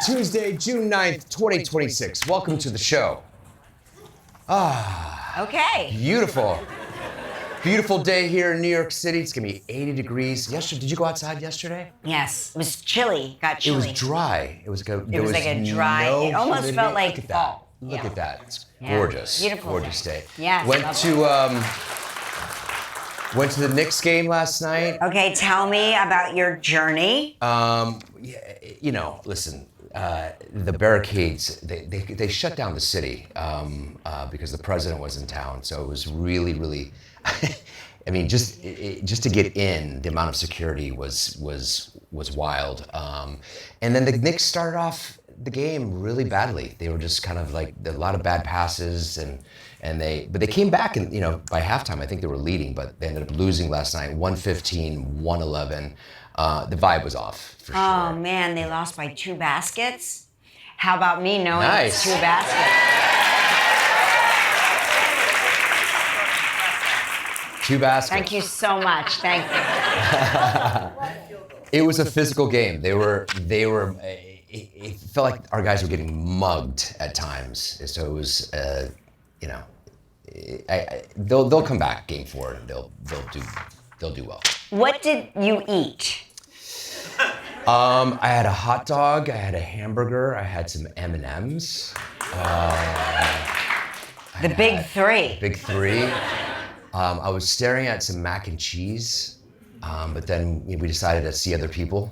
Tuesday, June 9th, 2026. Welcome to the show. Okay. Beautiful. Beautiful day here in New York City. It's gonna be 80 degrees. Yesterday, did you go outside yesterday? Yes, it was chilly. Got chilly. It was dry. It was like a dry. No it almost humidity. felt like Look at fall. that. Look at that. It's Yeah. gorgeous. Beautiful. Gorgeous day. Yes, Went to the Knicks game last night. Okay, tell me about your journey. Listen, the barricades, they shut down the city because the president was in town. So it was really, really, I mean, just to get in, the amount of security was wild. And then the Knicks started off the game really badly. They were just kind of like a lot of bad passes but they came back and, by halftime, I think they were leading, but they ended up losing last night, 115, 111. The vibe was off, for sure. Oh, man, they lost by 2 baskets? How about me knowing Nice. it's 2 baskets? 2 baskets. Thank you so much. Thank you. It was a physical game. It felt like our guys were getting mugged at times. So it was, they'll come back game 4. They'll do well. What did you eat? I had a hot dog. I had a hamburger. I had some M&Ms. The big 3. Big 3. I was staring at some mac and cheese, but then we decided to see other people.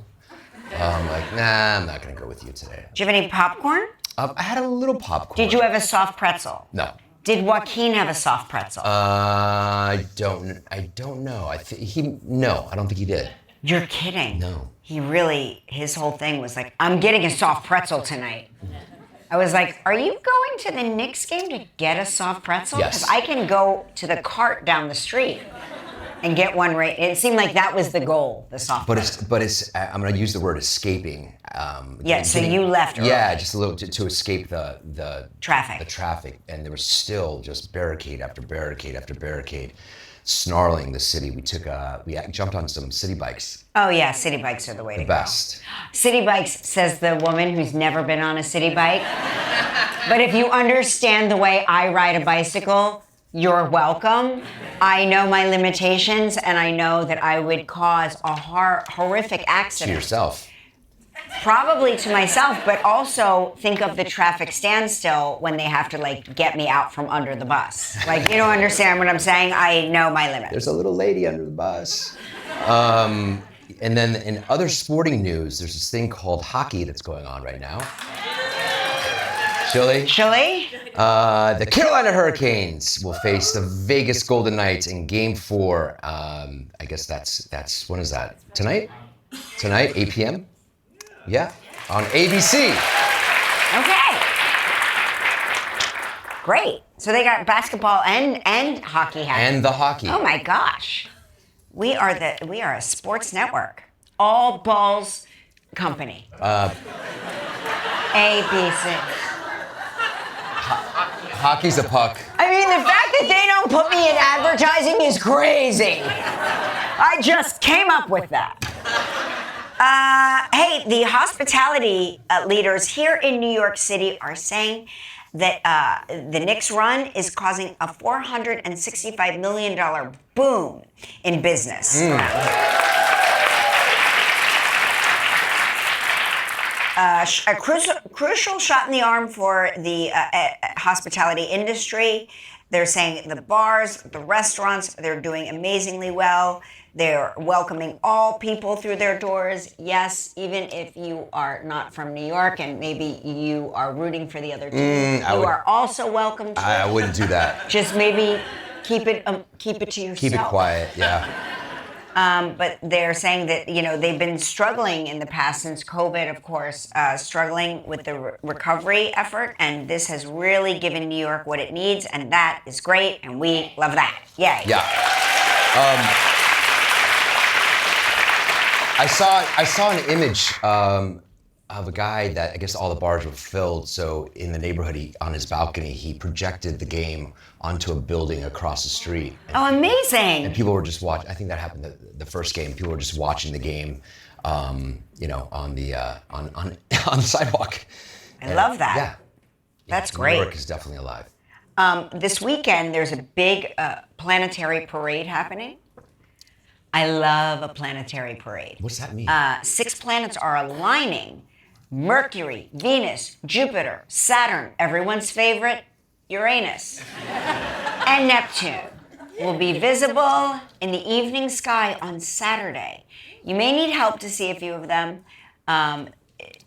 Like, nah, I'm not gonna go with you today. Did you have any popcorn? I had a little popcorn. Did you have a soft pretzel? No. Did Joaquin have a soft pretzel? I don't know. I don't think he did. You're kidding. No. His whole thing was like, I'm getting a soft pretzel tonight. I was like, are you going to the Knicks game to get a soft pretzel? Yes. Because I can go to the cart down the street and get one right. It seemed like that was the goal, the soft pretzel. I'm going to use the word escaping. So you left early. Yeah, just a little to escape the traffic. The traffic, and there was still just barricade after barricade after barricade, snarling the city. We jumped on some city bikes. Oh yeah, city bikes are the way to go. The best. City bikes, says the woman who's never been on a city bike. But if you understand the way I ride a bicycle, you're welcome. I know my limitations, and I know that I would cause a horrific accident. To yourself. Probably to myself, but also think of the traffic standstill when they have to get me out from under the bus. You don't understand what I'm saying? I know my limits. There's a little lady under the bus. And then in other sporting news, there's this thing called hockey that's going on right now. Chilly? The Carolina Hurricanes will face the Vegas Golden Knights in Game 4. I guess that's when is that? Tonight? Tonight, 8 p.m. Yeah, on ABC. Okay. Great. So they got basketball and hockey happening. And the hockey. Oh my gosh. We are a sports network. All balls company. ABC. Hockey's a puck. I mean, the fact that they don't put me in advertising is crazy. I just came up with that. Hey, the hospitality leaders here in New York City are saying that the Knicks run is causing a $465 million boom in business. A crucial shot in the arm for the hospitality industry. They're saying the bars, the restaurants, they're doing amazingly well. They're welcoming all people through their doors. Yes, even if you are not from New York and maybe you are rooting for the other team, are also welcome to. I wouldn't do that. Just maybe keep it to yourself. Keep it quiet, yeah. But they're saying that, they've been struggling in the past since COVID, of course, struggling with the recovery effort. And this has really given New York what it needs. And that is great. And we love that. Yay. Yeah. I saw an image of a guy that I guess all the bars were filled. So in the neighborhood, on his balcony, he projected the game onto a building across the street. Oh, amazing! And people were just watching. I think that happened the first game. People were just watching the game on the on the sidewalk. I love that. Yeah, That's New great. York is definitely alive. This weekend, there's a big planetary parade happening. I love a planetary parade. What's that mean? 6 planets are aligning. Mercury, Venus, Jupiter, Saturn, everyone's favorite, Uranus, and Neptune will be visible in the evening sky on Saturday. You may need help to see a few of them.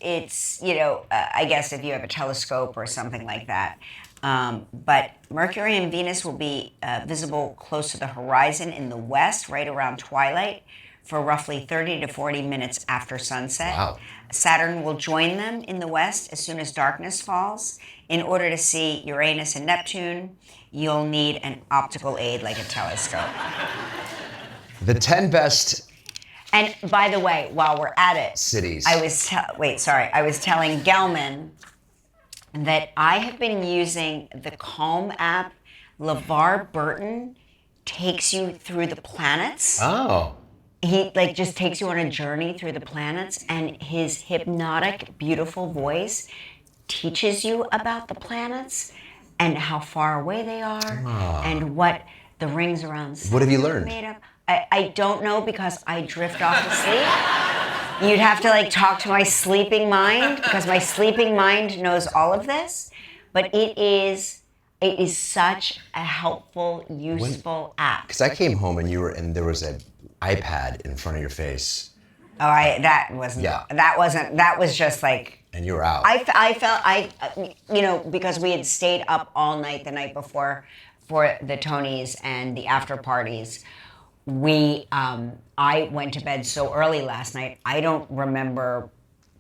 It's, I guess if you have a telescope or something like that. But Mercury and Venus will be visible close to the horizon in the west, right around twilight, for roughly 30 to 40 minutes after sunset. Wow. Saturn will join them in the west as soon as darkness falls. In order to see Uranus and Neptune, you'll need an optical aid like a telescope. The 10 best And by the way, while we're at it, cities. I was telling Gelman that I have been using the Calm app. LeVar Burton takes you through the planets. Oh. He just takes you on a journey through the planets, and his hypnotic, beautiful voice teaches you about the planets and how far away they are and what the rings around Saturn What have you learned? are made of. I don't know because I drift off to sleep. You'd have to talk to my sleeping mind because my sleeping mind knows all of this. But it is such a helpful, useful app. Because I came home and there was an iPad in front of your face. Oh, that was just And you were out. I felt because we had stayed up all night the night before for the Tonys and the after parties. I went to bed so early last night. I don't remember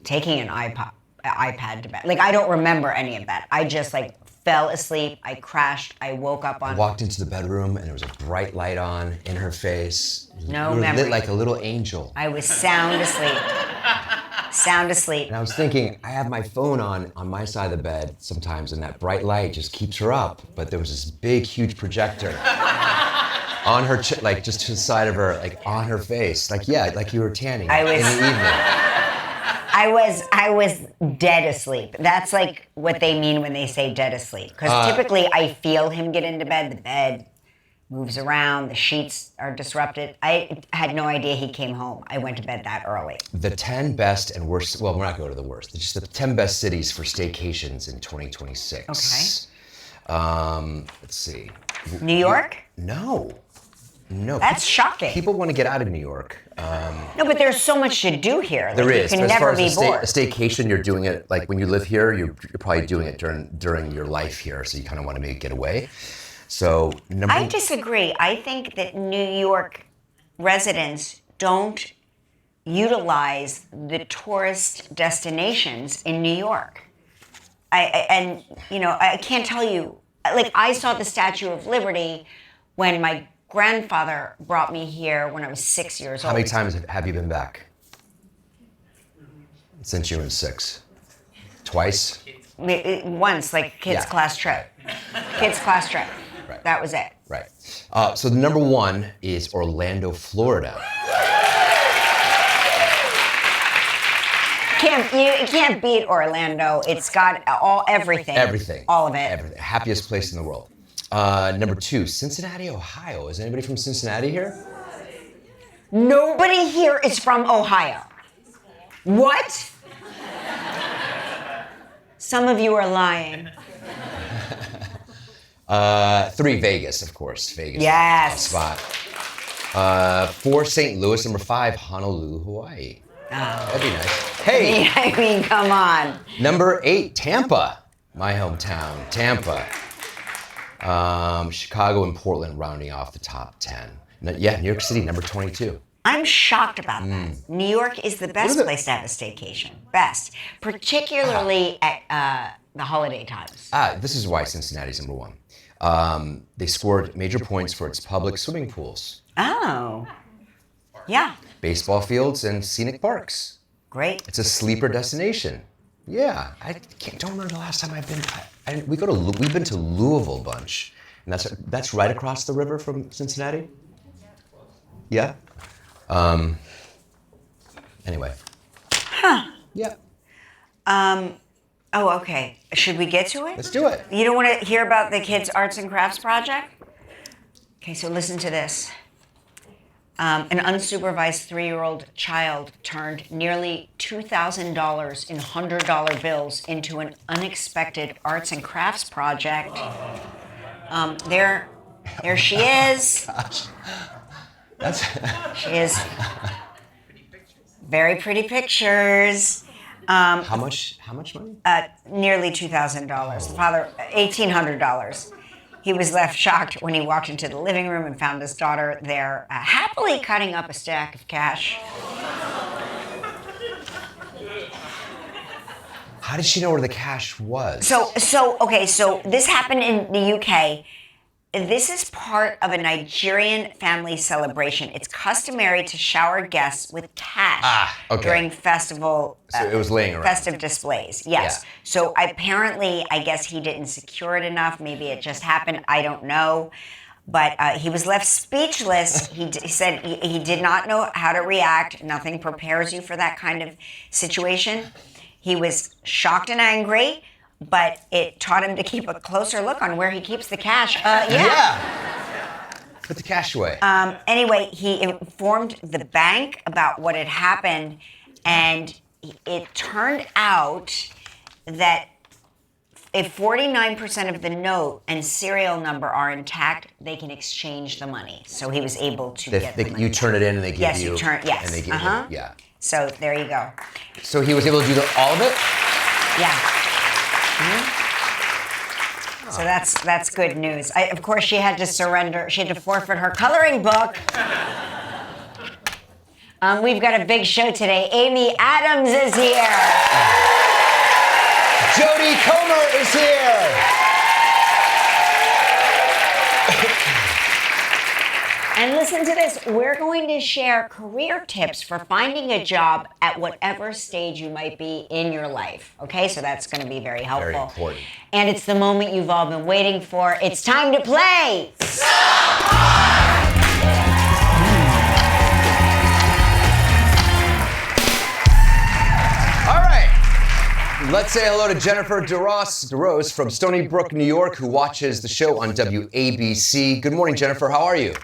taking an iPad to bed. I don't remember any of that. I just fell asleep. I crashed. I woke up on. I walked into the bedroom and there was a bright light on in her face. No you were memory. lit like a little angel. I was sound asleep. Sound asleep. And I was thinking, I have my phone on my side of the bed sometimes, and that bright light just keeps her up. But there was this big, huge projector on her, just to the side of her, on her face. You were tanning in the evening. I was dead asleep. That's what they mean when they say dead asleep. Because typically I feel him get into bed. The bed moves around. The sheets are disrupted. I had no idea he came home. I went to bed that early. The 10 best and worst, well, we're not going to the worst. It's just the 10 best cities for staycations in 2026. Okay. Let's see. New York? No. That's shocking. People want to get out of New York. No, but there's so much to do here. There is. You can but as never far as be bored. A staycation, you're doing it when you live here. You're probably doing it during your life here, so you kind of want to maybe get away. So I disagree. I think that New York residents don't utilize the tourist destinations in New York. I can't tell you. I saw the Statue of Liberty when my grandfather brought me here when I was 6 years old. How many times have you been back since you were 6? Twice? Once, kids' class trip. Kids' class trip. Right. That was it. Right. So the number 1 is Orlando, Florida. You can't beat Orlando. It's got everything. Everything. All of it. Everything. Happiest place in the world. Number 2, Cincinnati, Ohio. Is anybody from Cincinnati here? Nobody here is from Ohio. What? Some of you are lying. 3, Vegas, of course. Vegas. Yes. Spot. 4, St. Louis. Number 5, Honolulu, Hawaii. Oh. That'd be nice. Hey. I mean, come on. Number 8, Tampa. My hometown, Tampa. Chicago and Portland rounding off the top 10. New York City, number 22. I'm shocked about that. New York is the best place to have a staycation. Best. Particularly at the holiday times. This is why Cincinnati's number 1. They scored major points for its public swimming pools. Oh. Yeah. Baseball fields and scenic parks. Great. It's a sleeper destination. Yeah, don't remember the last time I've been. We've been to Louisville a bunch, and that's right across the river from Cincinnati. Yeah. Anyway. Yeah. Oh, okay. Should we get to it? Let's do it. You don't want to hear about the kids' arts and crafts project? Okay, so listen to this. An unsupervised 3-year-old child turned nearly $2,000 in $100 bills into an unexpected arts and crafts project. There she is. That's She is. Very pretty pictures. how much money? Nearly $2,000. The father, $1,800. He was left shocked when he walked into the living room and found his daughter there, happily cutting up a stack of cash. How did she know where the cash was? So this happened in the UK. This is part of a Nigerian family celebration. It's customary to shower guests with cash during festival. So it was laying around. Festive displays. Yes. Yeah. So apparently, I guess he didn't secure it enough. Maybe it just happened. I don't know. But he was left speechless. He said he did not know how to react. Nothing prepares you for that kind of situation. He was shocked and angry. But it taught him to keep a closer look on where he keeps the cash. Put the cash away. Anyway, he informed the bank about what had happened, and it turned out that if 49% of the note and serial number are intact, they can exchange the money. So he was able to get the money. You turn it in and they give you... Yes. And they give you, yeah. So there you go. So he was able to do all of it? Yeah. So that's good news. Of course, she had to surrender. She had to forfeit her coloring book. We've got a big show today. Amy Adams is here. Jodie Comer is here. And listen to this. We're going to share career tips for finding a job at whatever stage you might be in your life. Okay, so that's going to be very helpful. Very important. And it's the moment you've all been waiting for. It's time to play. All right. Let's say hello to Jennifer DeRose from Stony Brook, New York, who watches the show on WABC. Good morning, Jennifer. How are you?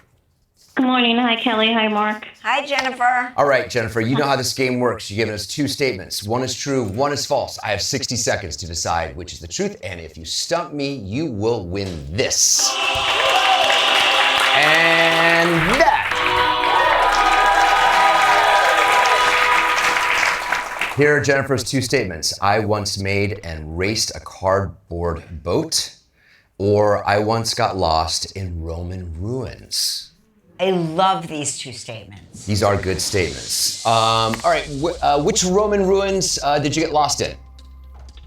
Good morning. Hi, Kelly. Hi, Mark. Hi, Jennifer. All right, Jennifer, you know how this game works. You've given us 2 statements. One is true, one is false. I have 60 seconds to decide which is the truth, and if you stump me, you will win this. And that. Here are Jennifer's 2 statements. I once made and raced a cardboard boat, or I once got lost in Roman ruins. I love these 2 statements. These are good statements. All right, which Roman ruins did you get lost in?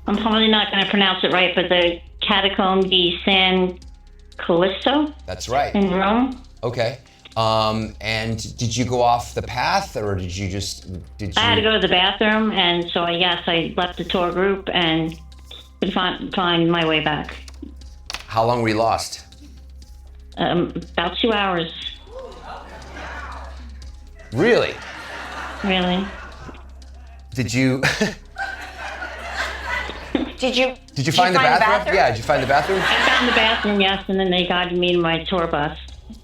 I'm probably not going to pronounce it right, but the Catacomb di San Callisto That's right. in Rome. Okay. And did you go off the path, or did you? I had to go to the bathroom, and so I left the tour group and could find my way back. How long were you lost? About 2 hours. Really? Really? Did you? Did you find the bathroom? Yeah, did you find the bathroom? I found the bathroom, yes, and then they guided me to my tour bus,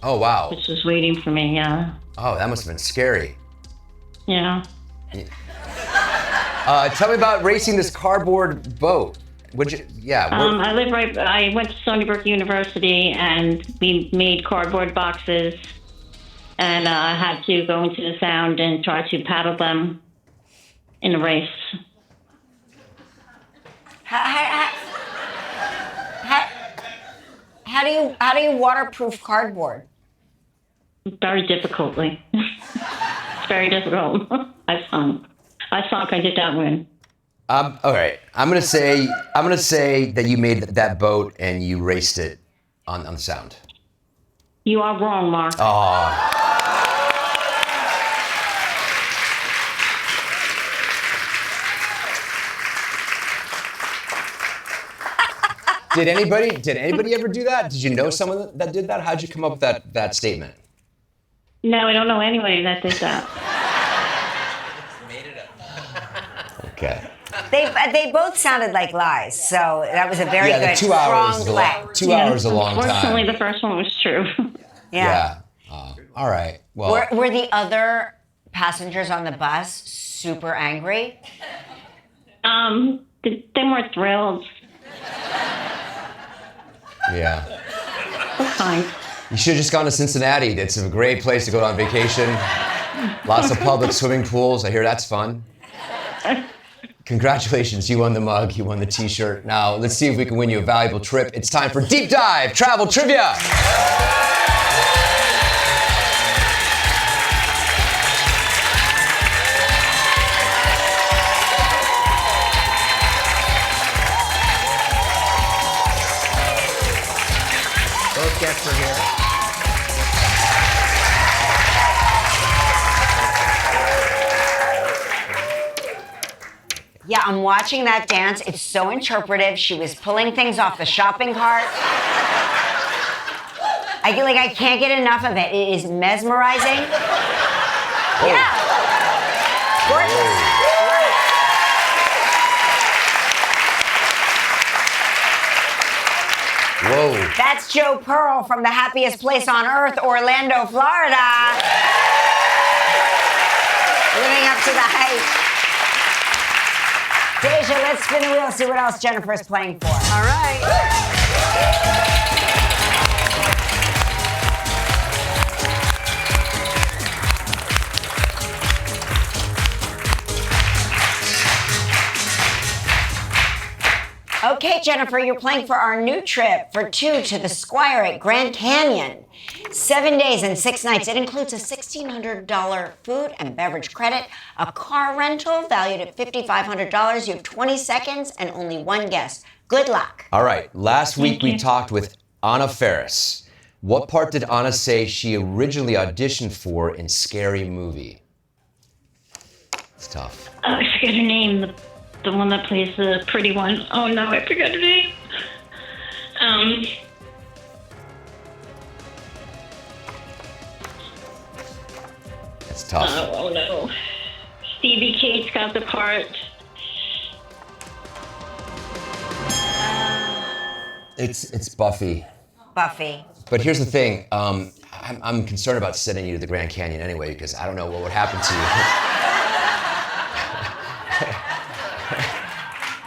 Oh wow. which was waiting for me. Yeah. Oh, that must have been scary. Yeah. Tell me about racing this cardboard boat. Would you? Yeah. I went to Stony Brook University, and we made cardboard boxes, and I had to go into the sound and try to paddle them in a race. How do you waterproof cardboard? Very difficultly. It's very difficult. I sunk. I did not win. All right. I'm gonna say that you made that boat and you raced it on the sound. You are wrong, Mark. Oh. Did anybody ever do that? Did you know someone that did that? How'd you come up with that statement? No, I don't know anybody that did that. They both sounded like lies, so that was a very Yeah, the good, 2 hours strong is a play. lot. 2 hours is a long Unfortunately, time. the first one was true. Yeah. All right. Well, Were the other passengers on the bus super angry? They weren't thrilled. yeah. Fine. You should have just gone to Cincinnati. It's a great place to go on vacation. Lots of public swimming pools. I hear that's fun. Congratulations, you won the mug, you won the t-shirt. Now, let's see if we can win you a valuable trip. It's time for Deep Dive Travel Trivia. Both guests are here. Yeah, I'm watching that dance. It's so interpretive. She was pulling things off the shopping cart. I can't get enough of it. It is mesmerizing. Yeah. Gorgeous. Whoa. That's Joe Pearl from the happiest place on earth, Orlando, Florida. Living up to the hype. Deja, let's spin the wheel, see what else Jennifer's playing for. All right. Okay, Jennifer, you're playing for our new trip for two to the Squire at Grand Canyon. 7 days and 6 nights. It includes a $1,600 food and beverage credit, a car rental valued at $5,500. You have 20 seconds and only one guest. Good luck. All right, last week we talked with Anna Faris. What part did Anna say she originally auditioned for in Scary Movie? It's tough. Oh, I forget her name. The one that plays the pretty one. Oh no, I forgot her name. It's tough. Oh no. Stevie Cates got the part. It's Buffy. Buffy. But here's the thing. I'm concerned about sending you to the Grand Canyon anyway because I don't know what would happen to you.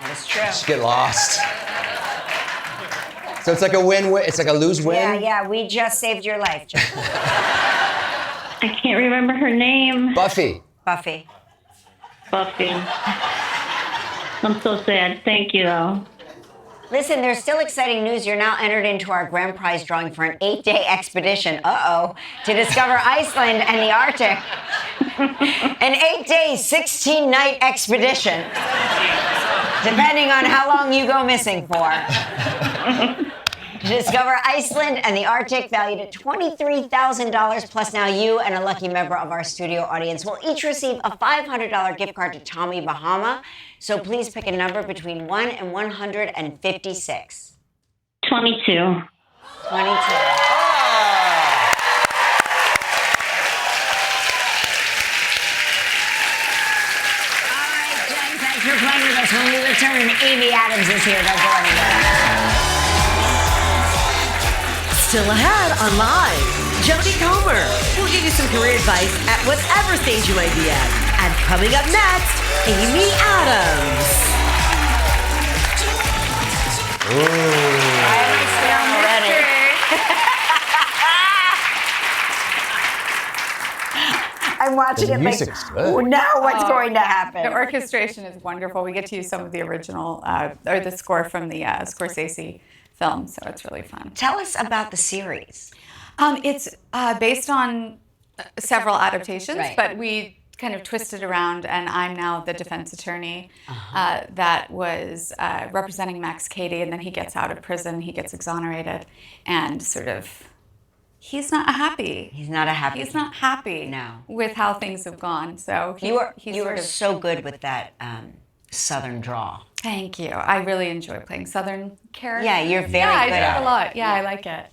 That is true. Just get lost. So it's like a win-win. It's like a lose-win. Yeah, we just saved your life, Jennifer. I can't remember her name. Buffy. Buffy. Buffy. I'm so sad. Thank you, though. Listen, there's still exciting news. You're now entered into our grand prize drawing for an 8-day expedition, to discover Iceland and the Arctic. An 8-day, 16-night expedition, depending on how long you go missing for. To discover Iceland and the Arctic, valued at $23,000, plus now you and a lucky member of our studio audience will each receive a $500 gift card to Tommy Bahama. So please pick a number between 1 and 156. 22. 22. Thanks for playing with us. When we return, Amy Adams is here. Don't go anywhere. Still ahead on Live, Jodie Comer will give you some career advice at whatever stage you might be at. And coming up next, Amy Adams. I'm watching The it music's like, good. now what's going to happen? The orchestration is wonderful. We get to use some of the original, or the score from the Scorsese film, so it's really fun. Tell us about the series. It's based on several adaptations, Right. but we kind of twisted around, and I'm now the defense attorney that was representing Max Cady, and then he gets out of prison, he gets exonerated, and sort of, he's not happy. He's not happy. No. With how things have gone. So You were sort of, so good with that Southern drawl. Thank you. I really enjoy playing Southern characters. Yeah, you're very yeah, good I do at it a lot. Yeah, I like it.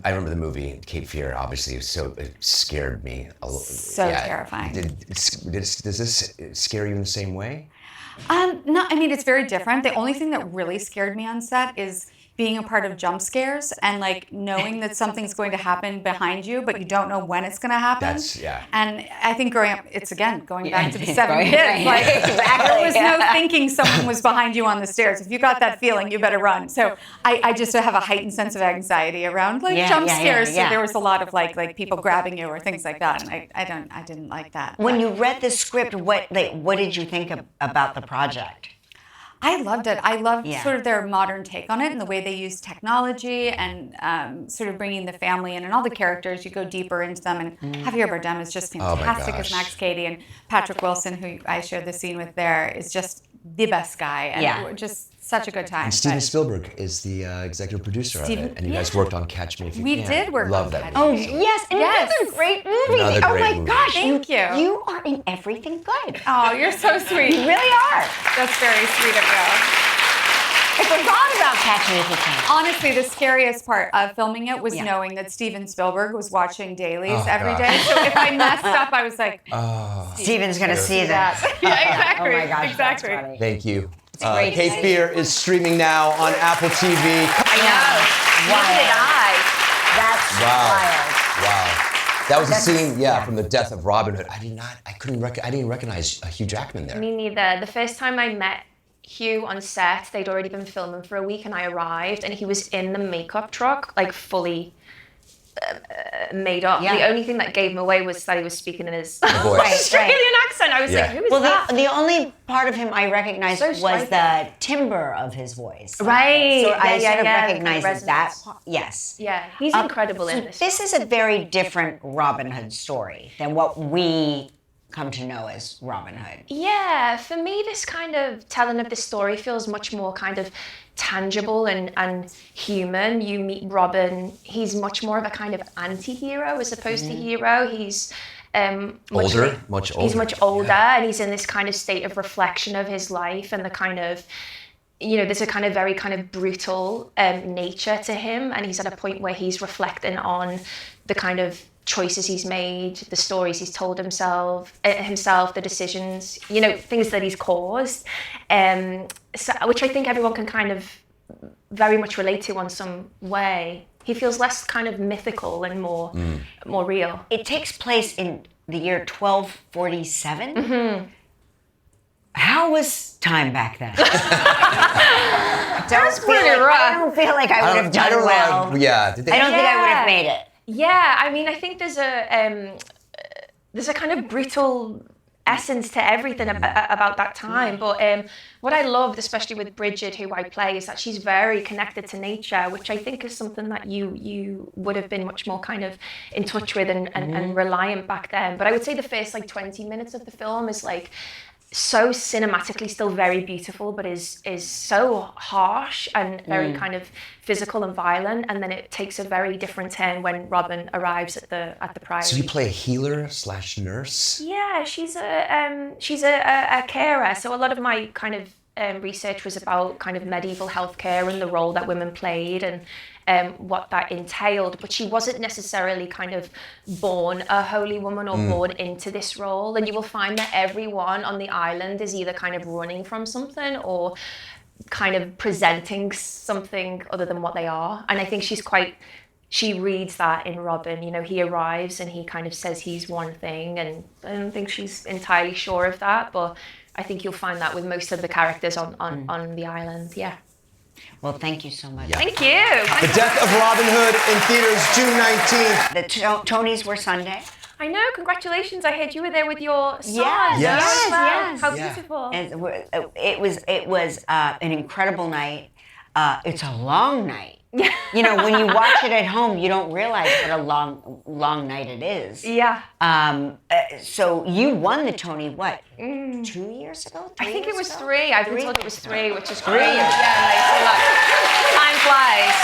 I remember the movie Cape Fear. Obviously, it scared me a little. So terrifying. Does this scare you in the same way? No, I mean, it's very different. The only thing that really scared me on set is being a part of jump scares and like knowing that something's going to happen behind you, but you don't know when it's going to happen. Yeah. And I think growing up, it's again going back to the Yeah, seven right, kids. right. Like Exactly, there was no yeah. thinking someone was behind you on the stairs. If you got that feeling, you better run. So I just have a heightened sense of anxiety around like Yeah, jump yeah, scares. yeah. So there was a lot of like people grabbing you or things like that, and I didn't like that. When you read the script, what did you think about the project? I loved it. I loved Yeah. sort of their modern take on it and the way they use technology and sort of bringing the family in and all the characters. You go deeper into them. And Javier Bardem is just Oh my fantastic as gosh. Max Cady. And Patrick Wilson, who I shared the scene with there, is just the best guy. And Yeah. just such a good time. And Steven But Spielberg is the executive producer Steven- of it, and you guys yeah. worked on Catch Me If You We Can. did work Love on that Catch movie. Oh yes, and Yes. it's a great movie. Another Oh great my movie. gosh, Thank you. You are in everything good. Oh, you're so sweet. You really are. That's very sweet of you. I forgot about Catch Me If You Can. Honestly, the scariest part of filming it was Yeah. knowing that Steven Spielberg was watching dailies Oh, every gosh. day. So if I messed up, I was like, Steven's gonna see that. yeah, exactly. Oh my gosh, exactly. that's funny. Thank you. great. Cape Fear is streaming now on Apple TV. I know. Neither did I. That's wild. Wow. That was a That's- scene, from the death of Robin Hood. I didn't recognize Hugh Jackman there. Me neither. The first time I met Hugh on set, they'd already been filming for a week, and I arrived, and he was in the makeup truck, like fully made up. Yeah. The only thing that gave him away was that he was speaking in his voice. Australian accent. I was Yeah. like, who is Well, that? the only part of him I recognized So was striking. the timbre of his voice. Right. So Yeah, I yeah, sort of yeah, the recognized kind of that. resonance. Yes. Yeah, he's incredible in this. This is a very different Robin Hood story than what we come to know as Robin Hood. Yeah, for me, this kind of telling of this story feels much more kind of tangible and human. You meet Robin, he's much more of a kind of anti-hero as opposed to hero. He's much Older, much older. He's much older, Yeah. and he's in this kind of state of reflection of his life and the kind of, there's a kind of very kind of brutal nature to him, and he's at a point where he's reflecting on the kind of choices he's made, the stories he's told himself, the decisions, things that he's caused, which I think everyone can kind of very much relate to on some way. He feels less kind of mythical and more real. It takes place in the year 1247. Mm-hmm. How was time back then? That's pretty I rough. don't feel like I would have done know, well. yeah. Did they, I don't think I would Yeah. have made it. Yeah, I mean, I think there's a kind of brutal essence to everything about that time. But what I loved, especially with Bridget, who I play, is that she's very connected to nature, which I think is something that you would have been much more kind of in touch with and reliant back then. But I would say the first 20 minutes of the film is so cinematically still very beautiful, but is so harsh and very kind of physical and violent, and then it takes a very different turn when Robin arrives at the priory. So you play a healer/nurse? Yeah, she's a carer. So a lot of my kind of research was about kind of medieval healthcare and the role that women played and what that entailed. But she wasn't necessarily kind of born a holy woman or born into this role. And you will find that everyone on the island is either kind of running from something or kind of presenting something other than what they are. And I think she reads that in Robin. He arrives and he kind of says he's one thing, and I don't think she's entirely sure of that, but I think you'll find that with most of the characters on the island. Yeah. Well, thank you so much. Yeah. Thank you. The Death of Robin Hood in theaters June 19th. The Tonys were Sunday. I know. Congratulations. I heard you were there with your son. Yes, yes, yes. How Yeah. beautiful. And it was an incredible night. It's a long night. When you watch it at home, you don't realize what a long night it is. Yeah. So you won the Tony, what, 2 years ago? I think it was 3. 3. I've been told it was 3, which is great. Yeah, nice. Time flies.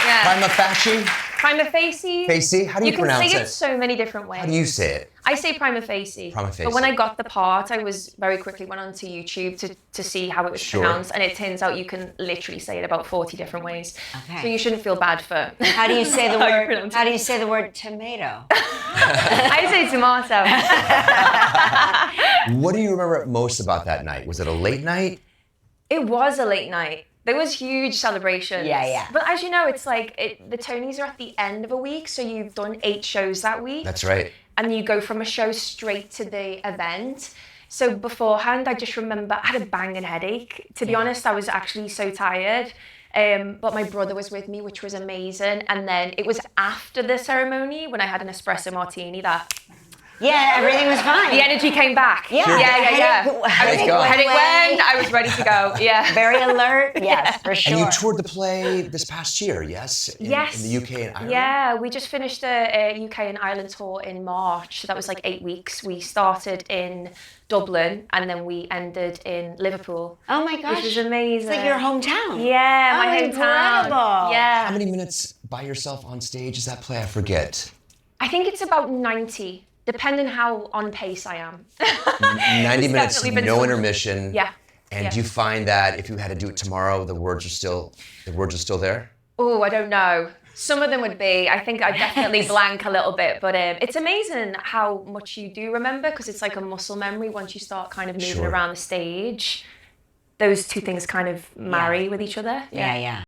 Yeah. Prima facie? Prima facie. Facie? How do you pronounce can say it? it so many different ways. How do you say it? I say prima facie. Prima facie. But when I got the part, I was very quickly went onto YouTube to see how it was pronounced, and it turns out you can literally say it about 40 different ways. Okay. So you shouldn't feel bad for. How do you say the How you word? pronounce How it. do you say the word tomato? I say tomato. What do you remember most about that night? Was it a late night? It was a late night. There was huge celebrations. Yeah. But as you know, it's like the Tonys are at the end of a week, so you've done 8 shows that week. That's right. And you go from a show straight to the event. So beforehand, I just remember I had a banging headache. To be honest, I was actually so tired. But my brother was with me, which was amazing. And then it was after the ceremony when I had an espresso martini that Yeah, everything was fine. the energy came back. Yeah. Yeah. Headache go. Headache went went, I was ready to go. Yeah. Very alert. Yes, for sure. And you toured the play this past year, yes? Yes. In the UK and Ireland? Yeah, we just finished a UK and Ireland tour in March. So that was like 8 weeks. We started in Dublin and then we ended in Liverpool. Oh my gosh. Which was amazing. It's like your hometown. Yeah, my Oh, hometown. incredible. Yeah. How many minutes by yourself on stage is that play? I forget. I think it's about 90, depending how on pace I am. 90 It's minutes, definitely been no some- intermission. Yeah. And Yeah. do you find that if you had to do it tomorrow, the words are still there? Oh, I don't know. Some of them would be. I think I definitely blank a little bit, but it's amazing how much you do remember because it's like a muscle memory once you start kind of moving Sure. around the stage. Those two things kind of marry with each other. Yeah.